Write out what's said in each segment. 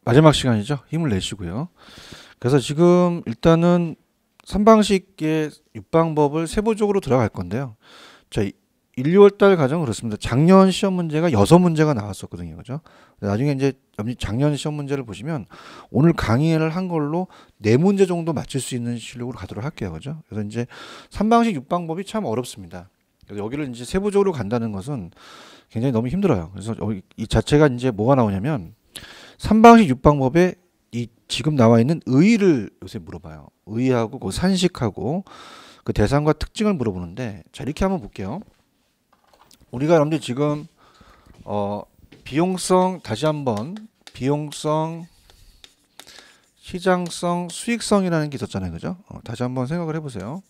마지막 시간이죠. 힘을 내시고요. 그래서 지금 일단은 삼방식의 육방법을 세부적으로 들어갈 건데요. 자, 1, 2월 달 과정 그렇습니다. 작년 시험 문제가 6문제가 나왔었거든요. 그죠? 나중에 이제 작년 시험 문제를 보시면 오늘 강의를 한 걸로 4문제 정도 맞출 수 있는 실력으로 가도록 할게요. 그죠? 그래서 이제 삼방식 육방법이 참 어렵습니다. 그래서 여기를 이제 세부적으로 간다는 것은 굉장히 너무 힘들어요. 그래서 이 자체가 이제 뭐가 나오냐면 삼방식 육방법에 이 지금 나와 있는 의의를 요새 물어봐요. 의의하고 그 산식하고 그 대상과 특징을 물어보는데, 자, 이렇게 한번 볼게요. 우리가 여러분들 지금 비용성, 다시 한번 비용성, 시장성, 수익성이라는 게 있었잖아요. 그죠? 다시 한번 생각을 해보세요.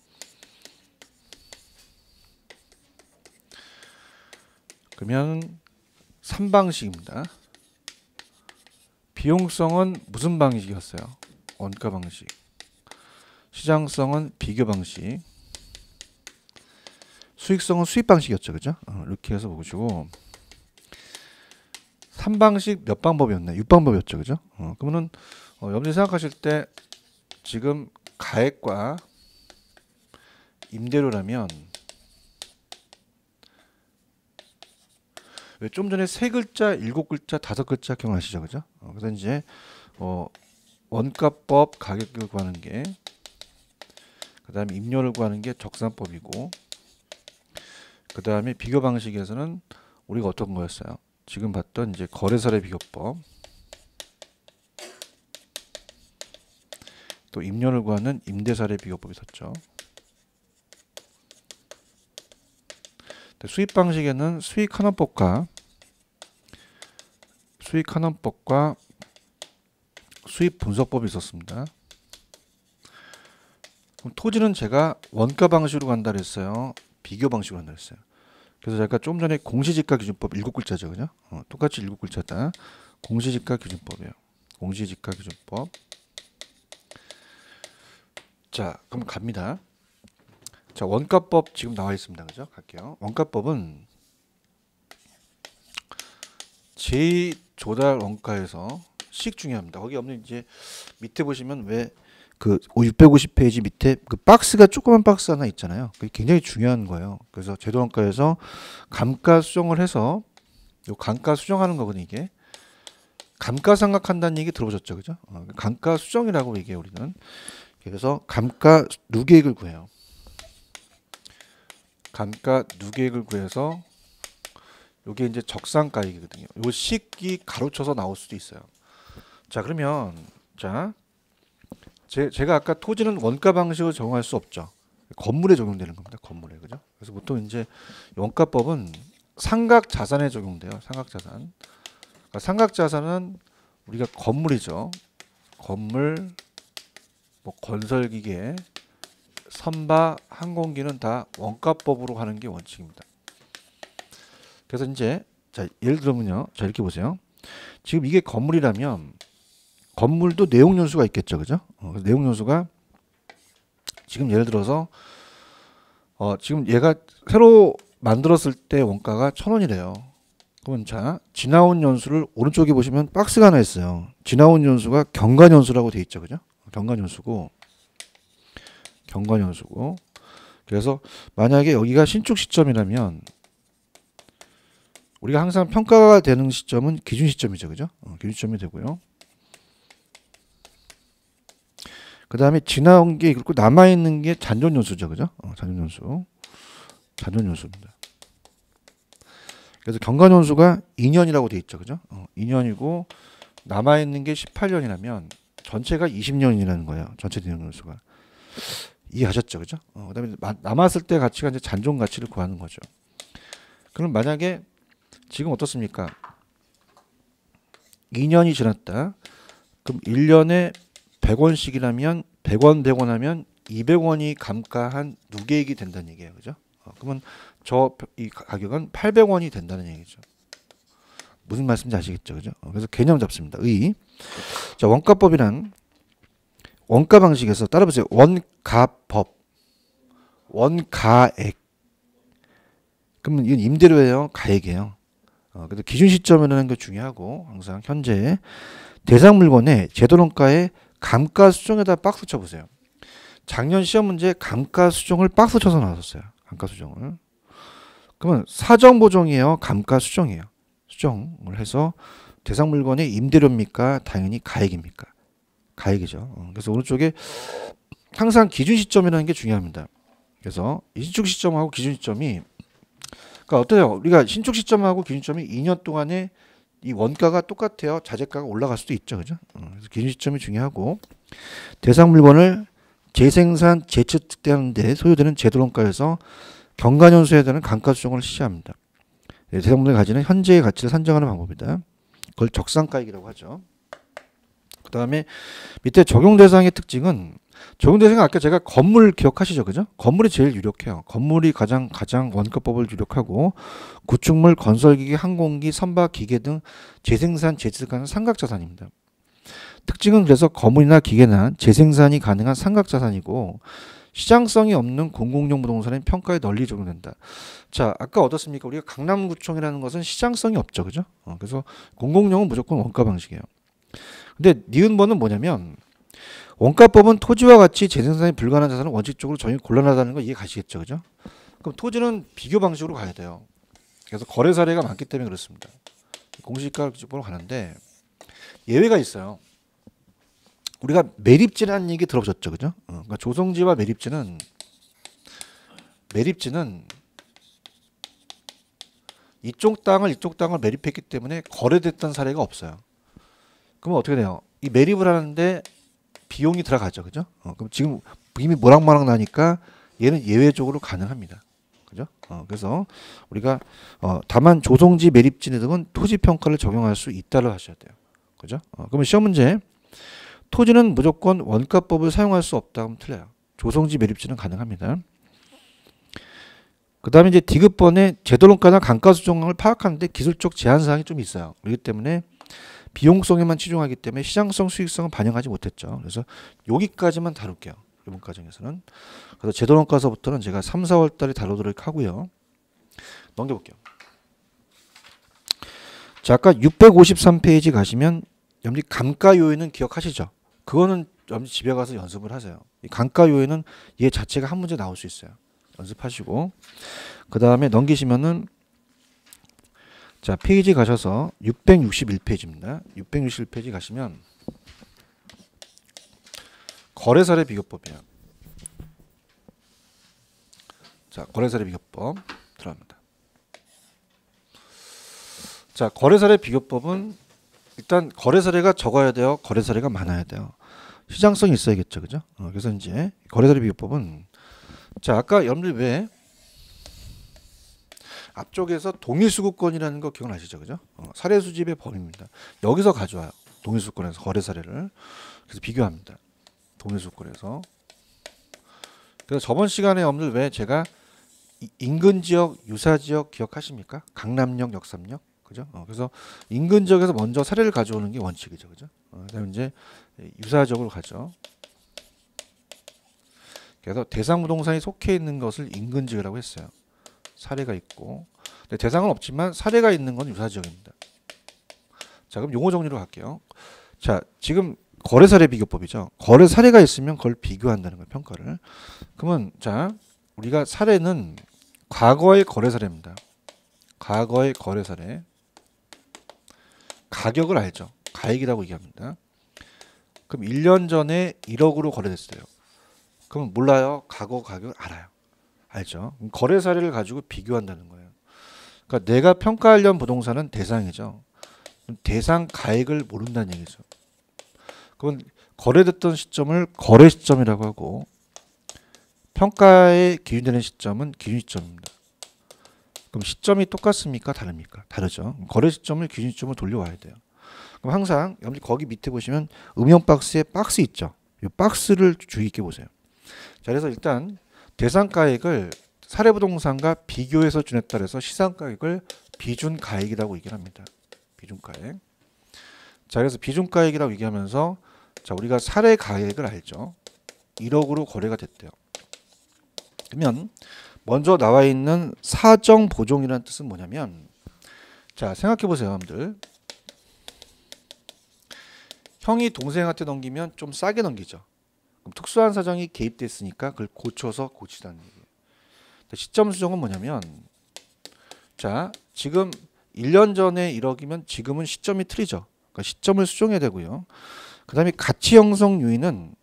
그러면 3방식입니다. 비용성은 무슨 방식이었어요? 원가 방식. 시장성은 비교 방식. 수익성은 수입 방식이었죠. 그죠? 이렇게 해서 보시고 3방식 몇 방법이었나요? 6방법이었죠. 그죠? 그러면은 여러분들이 생각하실 때 지금 가액과 임대료라면 왜 좀 전에 3글자, 7글자, 5글자 기억나시죠? 그죠? 그래서 이제 원가법 가격을 구하는 게, 그 다음에 임료를 구하는 게 적산법이고, 그 다음에 비교 방식에서는 우리가 어떤 거였어요? 지금 봤던 이제 거래사례 비교법, 또 임료를 구하는 임대사례 비교법이 있었죠. 수입 방식에는 수익환원법과 수입 분석법이 있었습니다. 그럼 토지는 제가 원가 방식으로 간다 그랬어요. 비교 방식으로 간다 그랬어요. 그래서 제가 좀 전에 공시지가 기준법 7글자죠. 그죠? 똑같이 7글자다. 공시지가 기준법이에요. 공시지가 기준법. 자, 그럼 갑니다. 자, 원가법 지금 나와 있습니다. 그죠? 갈게요. 원가법은 제2조달 원가에서 식 중요합니다. 거기 없는 이제 밑에 보시면 왜 그 650페이지 밑에 그 박스가 조그만 박스 하나 있잖아요. 그게 굉장히 중요한 거예요. 그래서 제도원가에서 감가 수정을 해서 요 감가 수정하는 거거든요. 이게 감가상각한다는 얘기 들어보셨죠, 그죠? 감가 수정이라고 얘기해요, 우리는. 그래서 감가 누계액을 구해요. 감가 누계액을 구해서 요게 이제 적산가액이거든요. 요 식이 가로쳐서 나올 수도 있어요. 자, 그러면 자, 제가 아까 토지는 원가 방식으로 적용할 수 없죠. 건물에 적용되는 겁니다. 건물에. 그죠? 그래서 보통 이제 원가법은 상각 자산에 적용돼요. 상각 자산. 그러니까 상각 자산은 우리가 건물이죠. 건물, 뭐 건설기계, 선박, 항공기는 다 원가법으로 하는 게 원칙입니다. 그래서 이제 자, 예를 들면요. 자, 이렇게 보세요. 지금 이게 건물이라면 건물도 내용 연수가 있겠죠. 그죠? 내용 연수가 지금 예를 들어서 지금 얘가 새로 만들었을 때 원가가 1,000원이래요. 그러면 자, 지나온 연수를 오른쪽에 보시면 박스가 하나 있어요. 지나온 연수가 경관 연수라고 돼 있죠. 그죠? 경관 연수고. 그래서 만약에 여기가 신축 시점이라면 우리가 항상 평가가 되는 시점은 기준 시점이죠. 그죠? 기준 시점이 되고요. 그 다음에 지나온 게 그렇고 남아있는 게 잔존연수죠. 그죠? 잔존연수입니다. 그래서 경관연수가 2년이라고 돼 있죠. 그죠? 2년이고 남아있는 게 18년이라면 전체가 20년이라는 거예요. 전체 내용연수가. 이해하셨죠? 그죠? 그 다음에 남았을 때 가치가 이제 잔존 가치를 구하는 거죠. 그럼 만약에 지금 어떻습니까? 2년이 지났다. 그럼 1년에 100원씩이라면 100원 하면 200원이 감가한 누계액이 된다는 얘기예요. 그죠? 그러면 이 가격은 800원이 된다는 얘기죠. 무슨 말씀인지 아시겠죠? 그죠? 그래서 개념 잡습니다. 자, 원가법이란 원가 방식에서 따라보세요. 원가법, 원가액. 그러면 이건 임대료예요, 가액이에요. 그래서 기준 시점이라는 게 중요하고 항상 현재 대상 물건에 제도론가에 감가수정에다 박스 쳐보세요. 작년 시험 문제 감가수정을 박스 쳐서 나왔었어요. 감가수정을. 그러면 사정보정이에요? 감가수정이에요? 수정을 해서 대상 물건의 임대료입니까? 당연히 가액입니까? 가액이죠. 그래서 오른쪽에 항상 기준 시점이라는 게 중요합니다. 그래서 이 신축 시점하고 기준 시점이 그러니까 어때요? 우리가 신축 시점하고 기준 시점이 2년 동안에 이 원가가 똑같아요. 자재가가 올라갈 수도 있죠. 그죠? 그래서 기준 시점이 중요하고 대상 물건을 재생산, 재취득되는데 소요되는 제도론가에서 경관연수에 대한 감가수정을 실시합니다. 대상 물건이 가지는 현재의 가치를 산정하는 방법이다. 그걸 적산가액이라고 하죠. 그 다음에 밑에 적용 대상의 특징은 적용 대상은 아까 제가 건물 기억하시죠, 그죠? 건물이 제일 유력해요. 건물이 가장 원가법을 유력하고 구축물, 건설기기, 항공기, 선박, 기계 등 재생산, 재취득하는 삼각자산입니다. 특징은 그래서 건물이나 기계나 재생산이 가능한 삼각자산이고 시장성이 없는 공공용 부동산의 평가에 널리 적용된다. 자, 아까 어떻습니까? 우리가 강남구청이라는 것은 시장성이 없죠, 그죠? 그래서 공공용은 무조건 원가 방식이에요. 근데 니은번은 뭐냐면 원가법은 토지와 같이 재생산이 불가능한 자산은 원칙적으로 정의 곤란하다는 거 이해 가시겠죠, 그죠? 그럼 토지는 비교 방식으로 가야 돼요. 그래서 거래 사례가 많기 때문에 그렇습니다. 공시가 보러 가는데 예외가 있어요. 우리가 매립지라는 얘기 들어보셨죠, 그죠? 그러니까 조성지와 매립지는 이쪽 땅을 매립했기 때문에 거래됐던 사례가 없어요. 그러면 어떻게 돼요? 이 매립을 하는데 비용이 들어가죠, 그죠? 그럼 지금 이미 모락모락 나니까 얘는 예외적으로 가능합니다, 그죠? 그래서 우리가 다만 조성지 매립지 등은 토지 평가를 적용할 수 있다를 하셔야 돼요, 그죠? 그러면 시험 문제 토지는 무조건 원가법을 사용할 수 없다 하면 틀려요. 조성지 매립지는 가능합니다. 그 다음에 이제 디귿번에 제도론가나 감가수정을 파악하는데 기술적 제한사항이 좀 있어요. 그렇기 때문에 비용성에만 치중하기 때문에 시장성, 수익성은 반영하지 못했죠. 그래서 여기까지만 다룰게요. 이번 과정에서는. 그래서 제도론가서부터는 제가 3, 4월 달에 다루도록 하고요. 넘겨볼게요. 자, 아까 653페이지 가시면 여러분들이 감가요인은 기억하시죠? 그거는 여러분들 집에 가서 연습을 하세요. 이 감가요인은 얘 자체가 한 문제 나올 수 있어요. 연습하시고 그 다음에 넘기시면은 자, 페이지 가셔서 661페이지입니다. 661페이지 가시면 거래사례 비교법이에요. 자, 거래사례 비교법 들어갑니다. 자, 거래사례 비교법은 일단 거래사례가 적어야 돼요. 거래사례가 많아야 돼요. 시장성이 있어야겠죠, 그죠? 그래서 이제 거래사례 비교법은 자, 아까 여러분들 왜 앞쪽에서 동일수급권이라는 거 기억나시죠, 그죠? 사례 수집의 범위입니다. 여기서 가져와요. 동일수급권에서 거래 사례를 그래서 비교합니다. 동일수급권에서. 그래서 저번 시간에 여러분들 왜 제가 인근 지역, 유사 지역 기억하십니까? 강남역, 역삼역, 그죠? 그래서 인근 지역에서 먼저 사례를 가져오는 게 원칙이죠, 그죠? 그다음에 이제 유사 지역으로 가죠. 그래서 대상 부동산이 속해 있는 것을 인근 지역이라고 했어요. 사례가 있고 근데 대상은 없지만 사례가 있는 건 유사 지역입니다. 자, 그럼 용어 정리로 갈게요. 자, 지금 거래 사례 비교법이죠. 거래 사례가 있으면 그걸 비교한다는 거예요, 평가를. 그러면 자, 우리가 사례는 과거의 거래 사례입니다. 과거의 거래 사례. 가격을 알죠. 가액이라고 얘기합니다. 그럼 1년 전에 1억으로 거래됐어요. 그럼 몰라요? 과거 가격을 알아요. 알죠? 거래 사례를 가지고 비교한다는 거예요. 그러니까 내가 평가하려는 부동산은 대상이죠. 대상 가액을 모른다는 얘기죠. 그건 거래됐던 시점을 거래 시점이라고 하고 평가에 기준되는 시점은 기준 시점입니다. 그럼 시점이 똑같습니까? 다릅니까? 다르죠. 거래 시점을 기준 시점으로 돌려와야 돼요. 그럼 항상 여러분들 거기 밑에 보시면 음영 박스에 박스 있죠. 이 박스를 주의 깊게 보세요. 자, 그래서 일단 대상가액을 사례부동산과 비교해서 준했다 그래서 시상가액을 비준가액이라고 얘기를 합니다. 비준가액. 자, 그래서 비준가액이라고 얘기하면서 자, 우리가 사례가액을 알죠. 1억으로 거래가 됐대요. 그러면 먼저 나와 있는 사정보종이라는 뜻은 뭐냐면 자, 생각해 보세요, 여러분들. 형이 동생한테 넘기면 좀 싸게 넘기죠. 그럼 특수한 사정이 개입됐으니까 그걸 고쳐서 고치다는 얘기예요. 시점 수정은 뭐냐면 자 지금 1년 전에 1억이면 지금은 시점이 틀리죠. 그러니까 시점을 수정해야 되고요. 그 다음에 가치 형성 요인은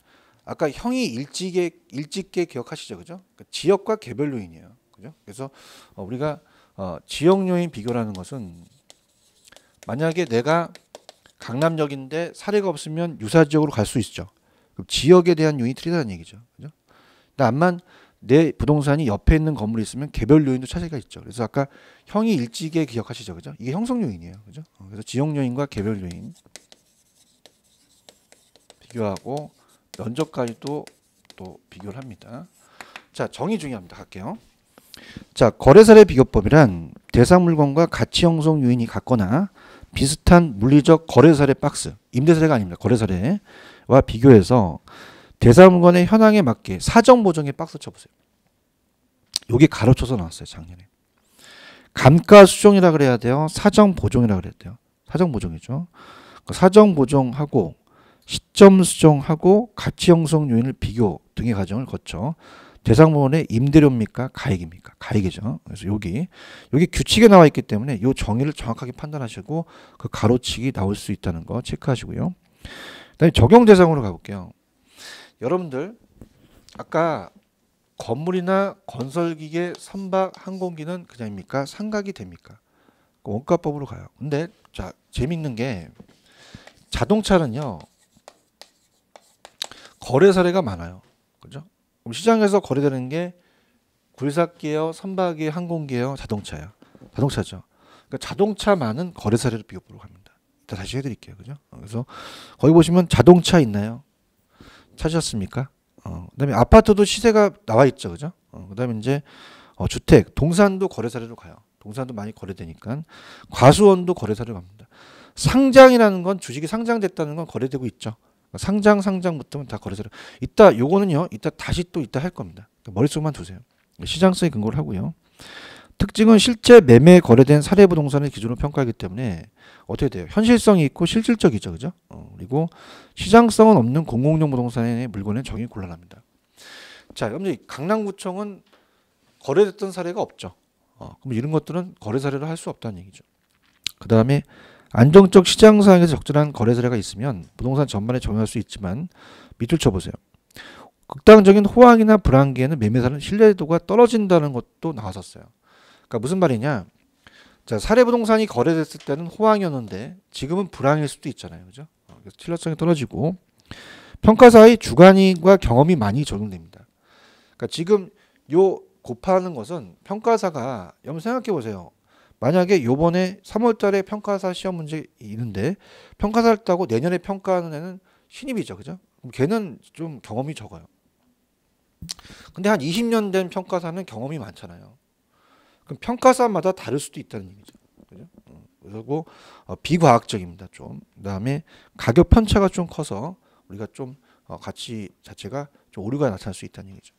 아까 형이 일찍게 기억하시죠, 그죠? 그러니까 지역과 개별 요인이에요, 그죠? 그래서 우리가 지역 요인 비교라는 것은 만약에 내가 강남역인데 사례가 없으면 유사 지역으로 갈 수 있죠. 그럼 지역에 대한 요인이 틀리다는 얘기죠, 그죠? 다만 내 부동산이 옆에 있는 건물이 있으면 개별 요인도 차이가 있죠. 그래서 아까 형이 일찍게 기억하시죠, 그죠? 이게 형성 요인이에요, 그죠? 그래서 지역 요인과 개별 요인 비교하고 면적까지도 또 비교를 합니다. 자, 정의 중요합니다. 갈게요. 자, 거래사례 비교법이란 대상 물건과 가치 형성 요인이 같거나 비슷한 물리적 거래사례 박스, 임대사례가 아닙니다. 거래사례와 비교해서 대상 물건의 현황에 맞게 사정 보정의 박스 쳐보세요. 여기 가로쳐서 나왔어요. 작년에. 감가 수정이라 그래야 돼요. 사정 보정이라 그래야 돼요. 사정 보정이죠. 사정 보정하고 시점 수정하고 가치 형성 요인을 비교 등의 과정을 거쳐 대상 물건의 임대료입니까? 가액입니까? 가액이죠. 그래서 여기 규칙에 나와 있기 때문에 이 정의를 정확하게 판단하시고 그 가로치기 나올 수 있다는 거 체크하시고요. 그다음에 적용 대상으로 가볼게요. 여러분들 아까 건물이나 건설기계, 선박, 항공기는 그냥입니까? 상각이 됩니까? 원가법으로 가요. 근데 자 재밌는 게 자동차는요. 거래 사례가 많아요. 그죠? 그럼 시장에서 거래되는 게 굴삭기예요, 선박이에요, 항공기예요, 자동차예요. 자동차죠. 그러니까 자동차만은 거래 사례로 비교법으로 갑니다. 이따 다시 해드릴게요. 그죠? 그래서 거기 보시면 자동차 있나요? 찾으셨습니까? 그다음에 아파트도 시세가 나와 있죠. 그죠? 그다음에 이제 주택, 동산도 거래 사례로 가요. 동산도 많이 거래되니까 과수원도 거래 사례로 갑니다. 상장이라는 건 주식이 상장됐다는 건 거래되고 있죠. 상장부터는 다 거래사례. 이따 요거는요. 이따 다시 또 이따 할 겁니다. 머릿속만 두세요. 시장성에 근거를 하고요. 특징은 실제 매매 거래된 사례 부동산을 기준으로 평가하기 때문에 어떻게 돼요? 현실성이 있고 실질적이죠, 그죠? 그리고 시장성은 없는 공공용 부동산의 물건은 적용이 곤란합니다. 자, 그럼 강남구청은 거래됐던 사례가 없죠. 그럼 이런 것들은 거래 사례로 할 수 없다는 얘기죠. 그 다음에 안정적 시장 상황에서 적절한 거래 사례가 있으면 부동산 전반에 적용할 수 있지만 밑줄 쳐보세요. 극단적인 호황이나 불황기에는 매매사는 신뢰도가 떨어진다는 것도 나왔었어요. 그러니까 무슨 말이냐? 자, 사례 부동산이 거래됐을 때는 호황이었는데 지금은 불황일 수도 있잖아요, 그죠? 그래서 신뢰성이 떨어지고 평가사의 주관과 경험이 많이 적용됩니다. 그러니까 지금 요 곱하는 것은 평가사가 여러분 생각해 보세요. 만약에 요번에 3월 달에 평가사 시험 문제 있는데 평가사를 따고 내년에 평가하는 애는 신입이죠. 그죠? 그럼 걔는 좀 경험이 적어요. 근데 한 20년 된 평가사는 경험이 많잖아요. 그럼 평가사마다 다를 수도 있다는 얘기죠. 그죠? 그리고 비과학적입니다. 좀. 그다음에 가격 편차가 좀 커서 우리가 좀 가치 자체가 좀 오류가 나타날 수 있다는 얘기죠.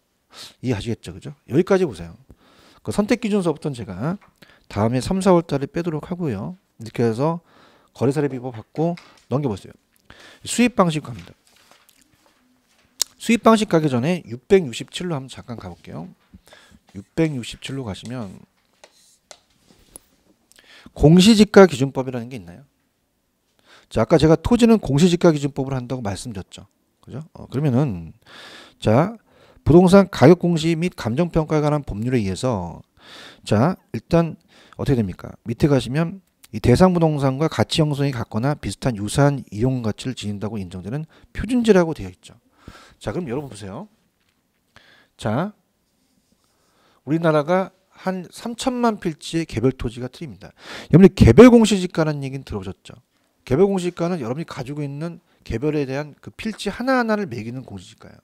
이해하시겠죠? 그죠? 여기까지 보세요. 그 선택 기준서부터는 제가 다음에 3, 4월 달에 빼도록 하고요. 이렇게 해서 거래사례 비법 받고 넘겨보세요. 수입 방식 갑니다. 수입 방식 가기 전에 667로 한번 잠깐 가볼게요. 667로 가시면 공시지가 기준법이라는 게 있나요? 자, 아까 제가 토지는 공시지가 기준법을 한다고 말씀드렸죠. 그죠? 그러면은 자, 부동산 가격 공시 및 감정평가에 관한 법률에 의해서 자, 일단 어떻게 됩니까? 밑에 가시면 이 대상 부동산과 가치 형성이 같거나 비슷한 유사한 이용 가치를 지닌다고 인정되는 표준지라고 되어 있죠. 자, 그럼 여러분 보세요. 자, 우리나라가 한 3천만 필지의 개별 토지가 틀립니다. 여러분이 개별 공시지가라는 얘기는 들어보셨죠? 개별 공시지가는 여러분이 가지고 있는 개별에 대한 그 필지 하나하나를 매기는 공시지가예요.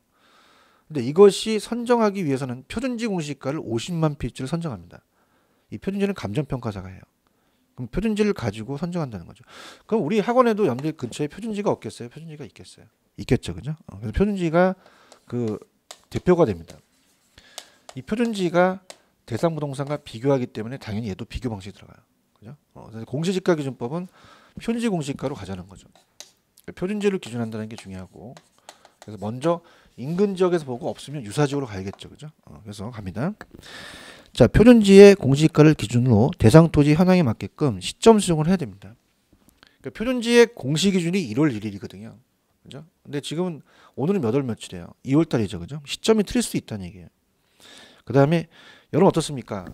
근데 이것이 선정하기 위해서는 표준지 공시지가를 50만 필지를 선정합니다. 이 표준지는 감정평가사가 해요. 그럼 표준지를 가지고 선정한다는 거죠. 그럼 우리 학원에도 여러분들 근처에 표준지가 없겠어요? 표준지가 있겠어요? 있겠죠, 그죠? 그래서 표준지가 그 대표가 됩니다. 이 표준지가 대상 부동산과 비교하기 때문에 당연히 얘도 비교 방식이 들어가요, 그죠? 그래서 공시지가 기준법은 표준지 공시지가로 가자는 거죠. 표준지를 기준한다는 게 중요하고, 그래서 먼저 인근 지역에서 보고 없으면 유사지역으로 가야겠죠, 그죠? 그래서 갑니다. 자, 표준지의 공시지가를 기준으로 대상 토지 현황에 맞게끔 시점 수정을 해야 됩니다. 그러니까 표준지의 공시 기준이 1월 1일이거든요, 그죠? 근데 지금은 오늘은 몇 월 며칠이에요? 2월 달이죠, 그죠? 시점이 틀릴 수 있다는 얘기예요. 그 다음에 여러분 어떻습니까?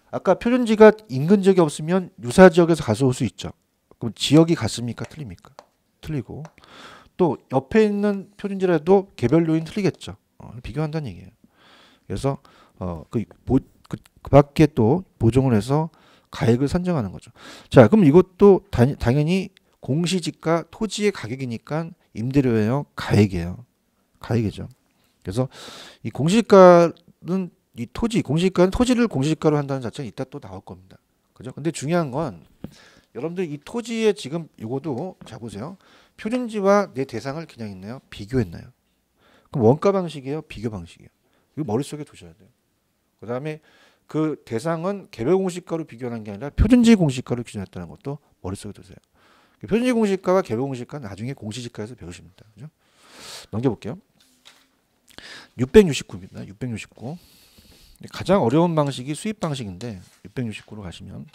아까 표준지가 인근 지역이 없으면 유사 지역에서 가져올 수 있죠. 그럼 지역이 같습니까? 틀립니까? 틀리고, 또 옆에 있는 표준지라도 개별 요인 틀리겠죠. 비교한다는 얘기예요. 그래서 그 밖에 또 보정을 해서 가액을 산정하는 거죠. 자, 그럼 이것도 당연히 공시지가 토지의 가격이니까 임대료예요, 가액이에요. 가액이죠. 그래서 이 공시지가는 이 공시지가는 토지를 공시지가로 한다는 자체는 이따 또 나올 겁니다. 그죠? 근데 중요한 건 여러분들 이 토지에 지금 이거도 자 보세요. 표준지와 내 대상을 그냥 있나요? 비교했나요? 그럼 원가 방식이에요? 비교 방식이에요? 이거 머릿속에 두셔야 돼요. 그 다음에 그 대상은 개별 공시가로 비교하는 게 아니라 표준지 공시가로 기준했다는 것도 머릿속에 두세요. 표준지 공시가와 개별 공시가는 나중에 공시지가에서 배우십니다. 그죠? 넘겨볼게요. 669입니다. 669. 가장 어려운 방식이 수입 방식인데 669로 가시면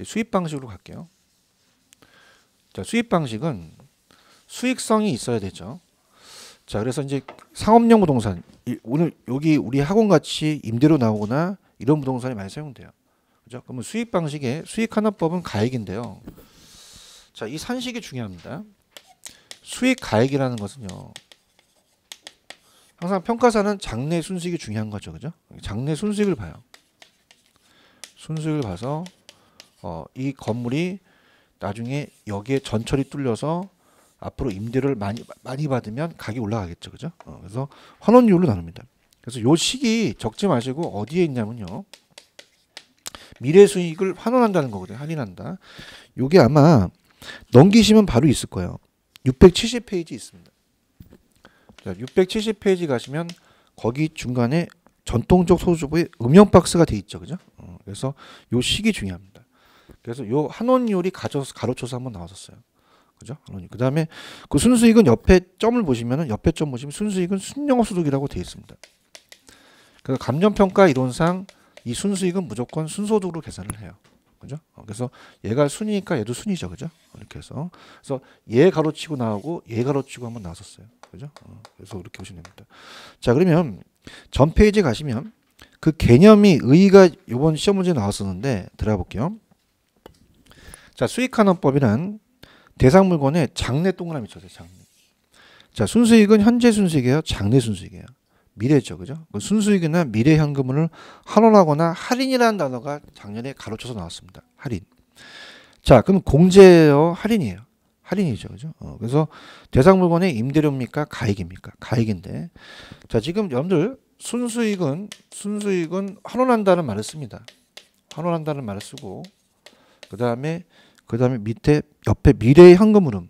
수입 방식으로 갈게요. 자, 수입 방식은 수익성이 있어야 되죠. 자, 그래서 이제 상업용 부동산, 오늘 여기 우리 학원 같이 임대로 나오거나 이런 부동산이 많이 사용돼요. 그죠? 그러면 수입 방식의 수익 하나법은 가액인데요. 자, 이 산식이 중요합니다. 수익 가액이라는 것은요, 항상 평가사는 장래 순수익이 중요한 거죠, 그죠? 장래 순수익을 봐요. 순수익을 봐서 이 건물이 나중에 여기에 전철이 뚫려서 앞으로 임대료를 많이 받으면 가격이 올라가겠죠, 그죠? 그래서 환원율로 나눕니다. 그래서 요 시기 적지 마시고 어디에 있냐면요, 미래 수익을 환원한다는 거거든요. 할인한다. 요게 아마 넘기시면 바로 있을 거예요. 670페이지 있습니다. 자, 670페이지 가시면 거기 중간에 전통적 소주부에 음영 박스가 돼 있죠, 그죠? 그래서 요 시기 중요합니다. 그래서 요 환원율이 가로쳐서 한번 나왔었어요. 그죠? 그 다음에 그 순수익은 옆에 점을 보시면은 옆에 점 보시면 순수익은 순영업소득이라고 되어 있습니다. 그래서 감정평가 이론상 이 순수익은 무조건 순소득으로 계산을 해요. 그죠? 그래서 얘가 순이니까 얘도 순이죠, 그죠? 이렇게 해서 그래서 얘 가로치고 나오고 얘 가로치고 한번 나왔었어요. 그죠? 그래서 이렇게 보시면 됩니다. 자, 그러면 전 페이지 가시면 그 개념이 의의가 이번 시험 문제 나왔었는데 들어가 볼게요. 자, 수익환원법이란 대상 물건에 장래 동그라미 쳐세요. 장래. 자, 순수익은 현재 순수익이에요, 장래 순수익이에요. 미래죠, 그죠? 순수익이나 미래 현금을 환원하거나 할인이라는 단어가 작년에 가로쳐서 나왔습니다. 할인. 자, 그럼 공제예요, 할인이에요? 할인이죠, 그죠? 그래서 대상 물건의 임대료입니까, 가액입니까? 가액인데, 자, 지금 여러분들 순수익은 환원한다는 말을 씁니다. 환원한다는 말을 쓰고, 그 다음에 밑에 옆에 미래의 현금 흐름.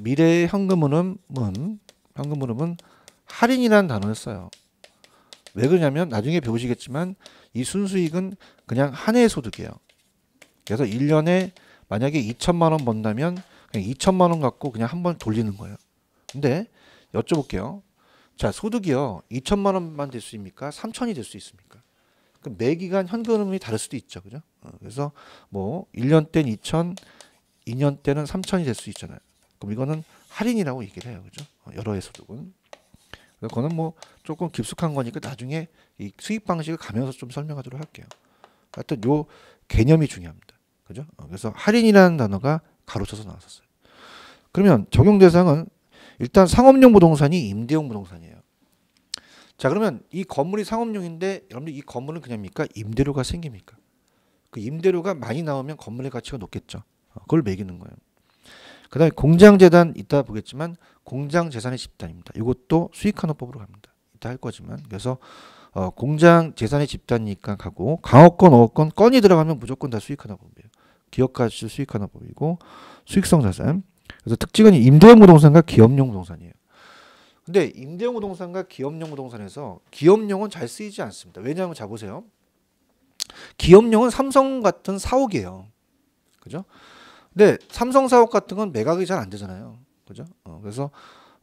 미래의 현금 흐름은 할인이라는 단어를 써요. 왜 그러냐면 나중에 배우시겠지만 이 순수익은 그냥 한 해의 소득이에요. 그래서 1년에 만약에 2천만 원 번다면 그냥 2천만 원 갖고 그냥 한번 돌리는 거예요. 근데 여쭤볼게요. 자, 소득이요, 2천만 원만 될 수 있습니까? 3천이 될 수 있습니까? 그럼 매 기간 현금흐름이 다를 수도 있죠, 그죠? 그래서 뭐 1년 때는 2천, 2년 때는 3천이 될 수 있잖아요. 그럼 이거는 할인이라고 얘기를 해요, 그죠? 여러 해 소득은. 그거는 뭐 조금 깊숙한 거니까 나중에 이 수익 방식을 가면서 좀 설명하도록 할게요. 하여튼 요 개념이 중요합니다, 그죠? 그래서 할인이라는 단어가 가로쳐서 나왔었어요. 그러면 적용 대상은 일단 상업용 부동산이 임대용 부동산이에요. 자, 그러면 이 건물이 상업용인데 여러분들 이 건물은 그냥입니까? 임대료가 생깁니까? 그 임대료가 많이 나오면 건물의 가치가 높겠죠. 그걸 매기는 거예요. 그 다음에 공장재단 이따 보겠지만 공장재산의 집단입니다. 이것도 수익환원법으로 갑니다. 이따 할 거지만 그래서 공장재산의 집단이니까 가고 강업권, 어업권, 건이 들어가면 무조건 다 수익환원법이에요. 기업가치 수익환원법이고 수익성 자산. 그래서 특징은 임대용 부동산과 기업용 부동산이에요. 근데 임대용 부동산과 기업용 부동산에서 기업용은 잘 쓰이지 않습니다. 왜냐하면 자 보세요. 기업용은 삼성 같은 사옥이에요. 그죠? 근데 삼성 사옥 같은 건 매각이 잘 안 되잖아요. 그죠? 그래서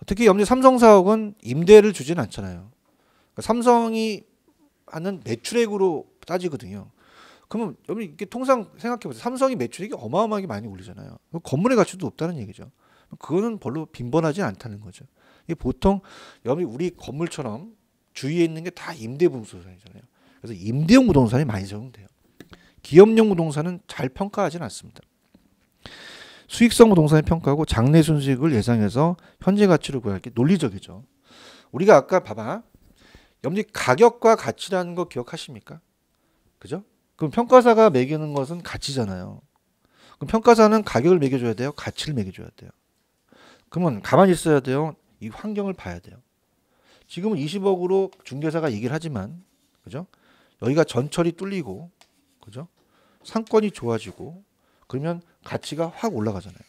특히 염리 삼성 사옥은 임대를 주지는 않잖아요. 그러니까 삼성이 하는 매출액으로 따지거든요. 그러면 여러분 이게 통상 생각해 보세요. 삼성이 매출액이 어마어마하게 많이 올리잖아요. 건물의 가치도 높다는 얘기죠. 그거는 별로 빈번하지 않다는 거죠. 이게 보통 여러분 우리 건물처럼 주위에 있는 게 다 임대용 부동산이잖아요. 그래서 임대용 부동산이 많이 적용돼요. 기업용 부동산은 잘 평가하지는 않습니다. 수익성 부동산의 평가하고 장래 순수익을 예상해서 현재 가치를 구할 게 논리적이죠. 우리가 아까 봐봐. 염리 가격과 가치라는 거 기억하십니까? 그죠? 그럼 평가사가 매기는 것은 가치잖아요. 그럼 평가사는 가격을 매겨줘야 돼요? 가치를 매겨줘야 돼요? 그러면 가만히 있어야 돼요? 이 환경을 봐야 돼요. 지금은 20억으로 중개사가 얘기를 하지만, 그죠? 여기가 전철이 뚫리고, 그죠? 상권이 좋아지고, 그러면 가치가 확 올라가잖아요.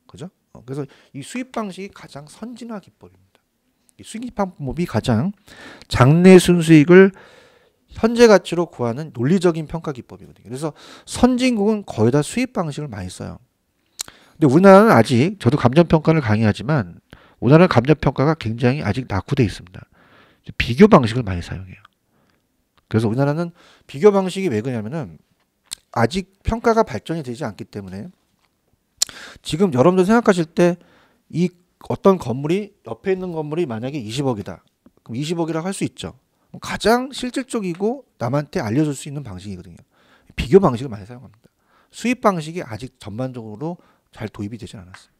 그죠? 그래서 이 수입 방식이 가장 선진화 기법입니다. 이 수입 방법이 가장 장래 순수익을 현재 가치로 구하는 논리적인 평가 기법이거든요. 그래서 선진국은 거의 다 수입 방식을 많이 써요. 근데 우리나라는 아직 저도 감정평가를 강의하지만 우리나라는 감정평가가 굉장히 아직 낙후되어 있습니다. 비교 방식을 많이 사용해요. 그래서 우리나라는 비교 방식이 왜 그러냐면은 아직 평가가 발전이 되지 않기 때문에 지금 여러분들 생각하실 때 이 어떤 건물이 옆에 있는 건물이 만약에 20억이다. 그럼 20억이라고 할 수 있죠. 가장 실질적이고 남한테 알려줄 수 있는 방식이거든요. 비교 방식을 많이 사용합니다. 수입 방식이 아직 전반적으로 잘 도입이 되지 않았어요.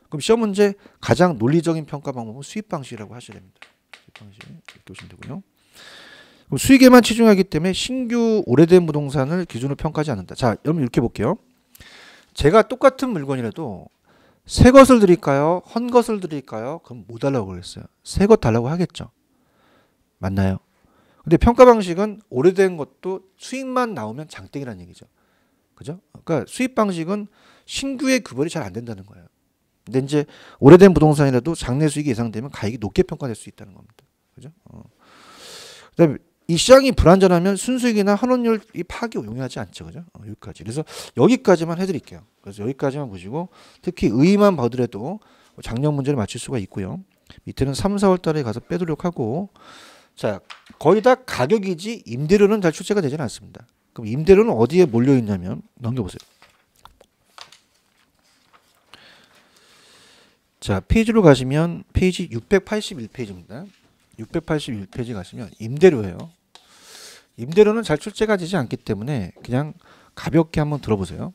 그럼 시험 문제 가장 논리적인 평가 방법은 수입 방식이라고 하셔야 됩니다. 수입 방식 이렇게 보시면 되고요. 그럼 수익에만 치중하기 때문에 신규 오래된 부동산을 기준으로 평가하지 않는다. 자, 여러분 이렇게 볼게요. 제가 똑같은 물건이라도 새 것을 드릴까요? 헌 것을 드릴까요? 그럼 뭐 달라고 그랬어요? 새 것 달라고 하겠죠. 맞나요? 근데 평가 방식은 오래된 것도 수익만 나오면 장땡이라는 얘기죠. 그죠? 그러니까 수입 방식은 신규의 구별이 잘 안 된다는 거예요. 근데 이제 오래된 부동산이라도 장래 수익이 예상되면 가격이 높게 평가될 수 있다는 겁니다. 그죠? 그다음에 이 시장이 불안전하면 순수익이나 환원율이 파악이 용이하지 않죠. 그죠? 여기까지. 그래서 여기까지만 해드릴게요. 그래서 여기까지만 보시고 특히 의의만 보더라도 작년 문제를 맞출 수가 있고요. 밑에는 3, 4월 달에 가서 빼도록 하고 자 거의 다 가격이지 임대료는 잘 출제가 되지는 않습니다. 그럼 임대료는 어디에 몰려 있냐면 넘겨보세요. 자 페이지로 가시면 페이지 681페이지입니다. 681페이지 가시면 임대료예요. 임대료는 잘 출제가 되지 않기 때문에 그냥 가볍게 한번 들어보세요.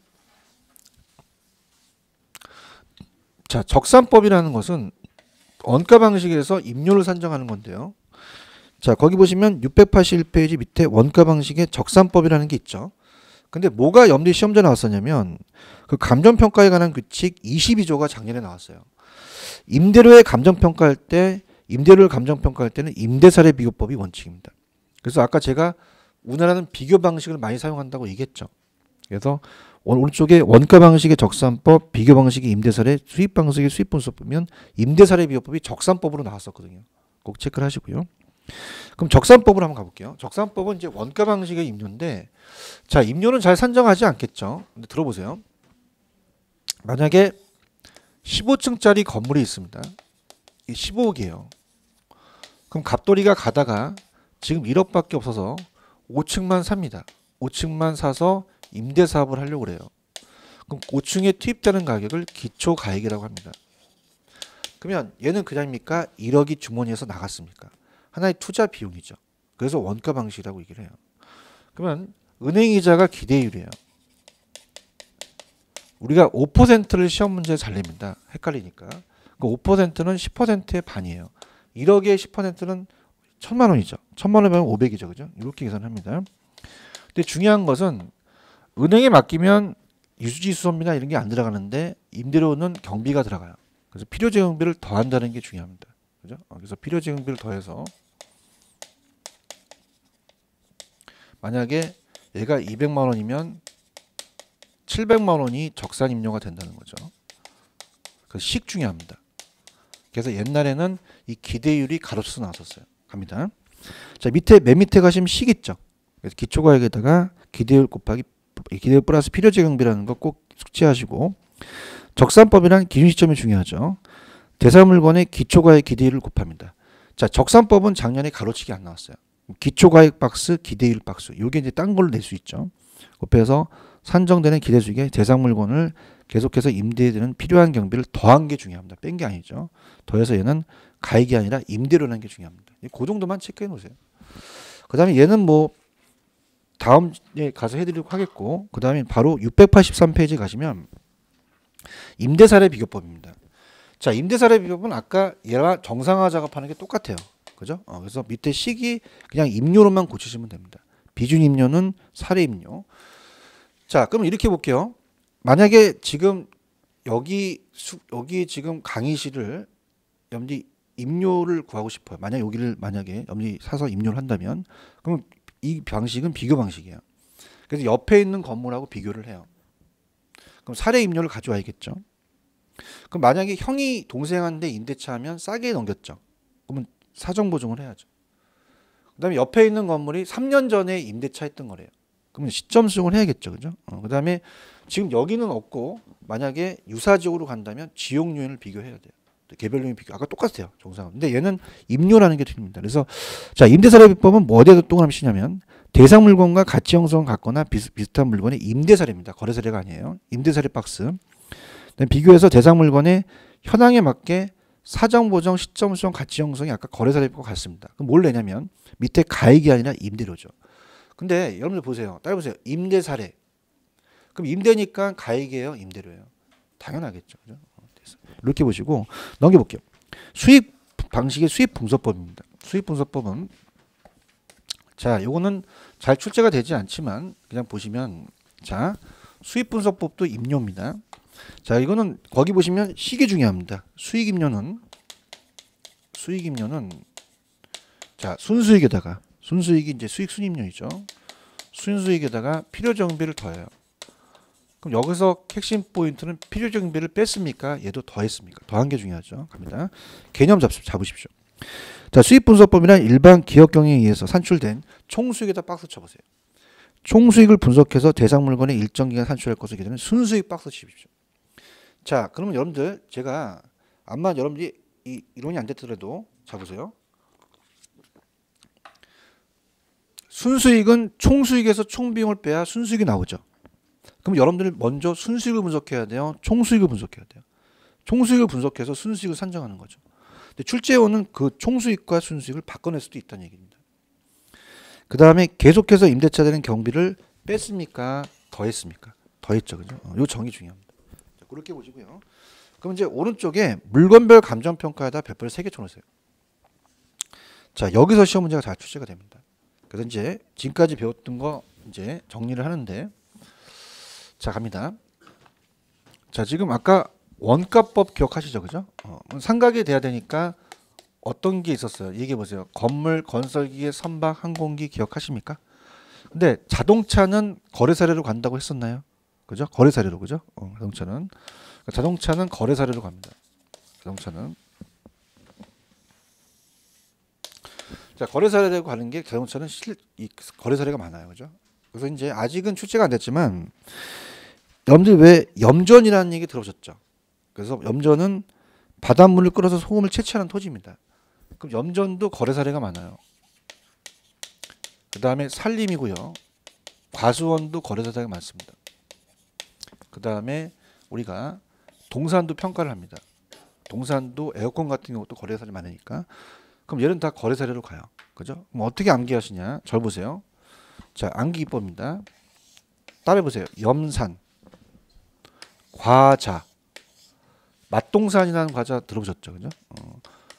자, 적산법이라는 것은 원가 방식에서 임료를 산정하는 건데요. 자, 거기 보시면 681페이지 밑에 원가 방식의 적산법이라는 게 있죠. 근데 뭐가 염리 시험지에 나왔었냐면 그 감정평가에 관한 규칙 22조가 작년에 나왔어요. 임대료의 감정평가할 때 임대료를 감정평가할 때는 임대사례 비교법이 원칙입니다. 그래서 아까 제가 우리나라는 비교 방식을 많이 사용한다고 얘기했죠. 그래서 오른쪽에 원가 방식의 적산법, 비교 방식의 임대사례, 수입 방식의 수입분석 보면 임대사례 비교법이 적산법으로 나왔었거든요. 꼭 체크를 하시고요. 그럼 적산법으로 한번 가볼게요. 적산법은 이제 원가 방식의 임료인데, 자 임료는 잘 산정하지 않겠죠. 근데 들어보세요. 만약에 15층짜리 건물이 있습니다. 이 15억이에요. 그럼 갑돌이가 가다가 지금 1억밖에 없어서 5층만 삽니다. 5층만 사서 임대 사업을 하려고 그래요. 그럼 5층에 투입되는 가격을 기초 가액이라고 합니다. 그러면 얘는 그냥입니까? 1억이 주머니에서 나갔습니까? 하나의 투자 비용이죠. 그래서 원가 방식이라고 얘기를 해요. 그러면 은행이자가 기대율이에요. 우리가 5%를 시험 문제에 잘 냅니다. 헷갈리니까. 그 5%는 10%의 반이에요. 1억의 10%는 1,000만 원이죠. 1,000만 원이면 500이죠. 그죠? 이렇게 계산합니다. 근데 중요한 것은 은행에 맡기면 유지수선비나 이런 게 안 들어가는데 임대료는 경비가 들어가요. 그래서 필요재용비를 더한다는 게 중요합니다. 그죠? 그래서 필요재용비를 더해서 만약에 얘가 200만 원이면 700만 원이 적산 임료가 된다는 거죠. 그 식 중요합니다. 그래서 옛날에는 이 기대율이 가로쳐서 나왔었어요. 갑니다. 자 밑에 맨 밑에 가시면 식 있죠. 그래서 기초가액에다가 기대율 곱하기 기대율 플러스 필요재경비라는 거 꼭 숙지하시고 적산법이란 기준 시점이 중요하죠. 대상물건의 기초가액 기대율을 곱합니다. 자, 적산법은 작년에 가로치기 안 나왔어요. 기초가액 박스, 기대율 박스. 요게 이제 딴 걸로 낼 수 있죠. 곱해서 산정되는 기대수익에 대상물건을 계속해서 임대에 드는 필요한 경비를 더한 게 중요합니다. 뺀 게 아니죠. 더해서 얘는 가액이 아니라 임대료라는 게 중요합니다. 그 정도만 체크해 놓으세요. 그 다음에 얘는 뭐 다음에 가서 해드리도록 하겠고, 그 다음에 바로 683페이지 가시면 임대사례 비교법입니다. 자, 임대사례 비교법은 아까 얘와 정상화 작업하는 게 똑같아요. 그죠? 그래서 밑에 식이 그냥 임료로만 고치시면 됩니다. 비준 임료는 사례 임료. 자, 그럼 이렇게 볼게요. 만약에 지금 여기 지금 강의실을 염리 임료를 구하고 싶어요. 만약 여기를 만약에 염리 사서 임료를 한다면, 그럼 이 방식은 비교 방식이에요. 그래서 옆에 있는 건물하고 비교를 해요. 그럼 사례 임료를 가져와야겠죠. 그럼 만약에 형이 동생한테 임대차 하면 싸게 넘겼죠. 그러면 사정 보증을 해야죠. 그다음에 옆에 있는 건물이 3년 전에 임대차 했던 거래요. 그러면 시점 수정을 해야겠죠. 그죠? 그다음에 지금 여기는 없고 만약에 유사지역으로 간다면 지역료인을 비교해야 돼요. 개별료인 비교. 아까 똑같아요. 정상. 근데 얘는 임료라는 게 틀립니다. 그래서 자, 임대사례 비법은 뭐 어디에 동그라미 치냐면 대상 물건과 가치 형성을 갖거나 비슷한 물건의 임대사례입니다. 거래사례가 아니에요. 임대사례 박스. 비교해서 대상 물건의 현황에 맞게 사정 보정, 시점 수정, 가치 형성이 아까 거래사례법과 같습니다. 그럼 뭘 내냐면 밑에 가액이 아니라 임대료죠. 근데 여러분들 보세요. 따라보세요. 임대사례. 그럼 임대니까 가액이에요, 임대료예요. 당연하겠죠. 그죠? 이렇게 보시고 넘겨볼게요. 수익 방식의 수익 분석법입니다. 수익 분석법은 자, 요거는 잘 출제가 되지 않지만 그냥 보시면 자, 수익 분석법도 임료입니다. 자, 이거는 거기 보시면 식이 중요합니다. 수익 임료는 자, 순수익에다가 순수익이 이제 수익 순임료이죠. 순수익에다가 필요정비를 더해요. 그럼 여기서 핵심 포인트는 필요정비를 뺐습니까? 얘도 더했습니까? 더한 게 중요하죠. 갑니다. 개념 잡으십시오. 자, 수익 분석법이란 일반 기업 경영에 의해서 산출된 총수익에다 박스 쳐보세요. 총수익을 분석해서 대상 물건의 일정 기간 산출할 것을 기대는 순수익 박스 치십시오. 자, 그러면 여러분들 제가 아마 여러분들이 이 이론이 안 됐더라도 잡으세요. 순수익은 총수익에서 총비용을 빼야 순수익이 나오죠. 그럼 여러분들이 먼저 순수익을 분석해야 돼요. 총수익을 분석해야 돼요. 총수익을 분석해서 순수익을 산정하는 거죠. 근데 출제원은 그 총수익과 순수익을 바꿔낼 수도 있다는 얘기입니다. 그 다음에 계속해서 임대차 되는 경비를 뺐습니까? 더했습니까? 더했죠. 그죠? 요 정의 중요합니다. 자, 그렇게 보시고요. 그럼 이제 오른쪽에 물건별 감정평가에다 별표를 3개 쳐놓으세요. 자, 여기서 시험 문제가 다 출제가 됩니다. 그래서 이제 지금까지 배웠던 거 이제 정리를 하는데 자, 갑니다. 자, 지금 아까 원가법 기억하시죠? 그죠? 삼각이 돼야 되니까 어떤 게 있었어요? 얘기해 보세요. 건물, 건설기계, 선박, 항공기 기억하십니까? 근데 자동차는 거래 사례로 간다고 했었나요? 그죠? 거래 사례로. 그죠? 자동차는 거래 사례로 갑니다. 자동차는 자, 거래 사례로 가는 게 자동차는 이 거래 사례가 많아요. 그죠? 그래서 이제 아직은 출제가 안 됐지만 여러분들 왜 염전이라는 얘기 들어보셨죠? 그래서 염전은 바닷물을 끓여서 소금을 채취하는 토지입니다. 그럼 염전도 거래 사례가 많아요. 그 다음에 산림이고요. 과수원도 거래 사례가 많습니다. 그 다음에 우리가 동산도 평가를 합니다. 동산도 에어컨 같은 경우도 거래 사례 많으니까. 그럼 얘는 다 거래 사례로 가요. 그죠? 그럼 어떻게 암기하시냐? 절 보세요. 자, 암기기법입니다. 따라해보세요. 염산, 과자, 맛동산이라는 과자 들어보셨죠? 그죠?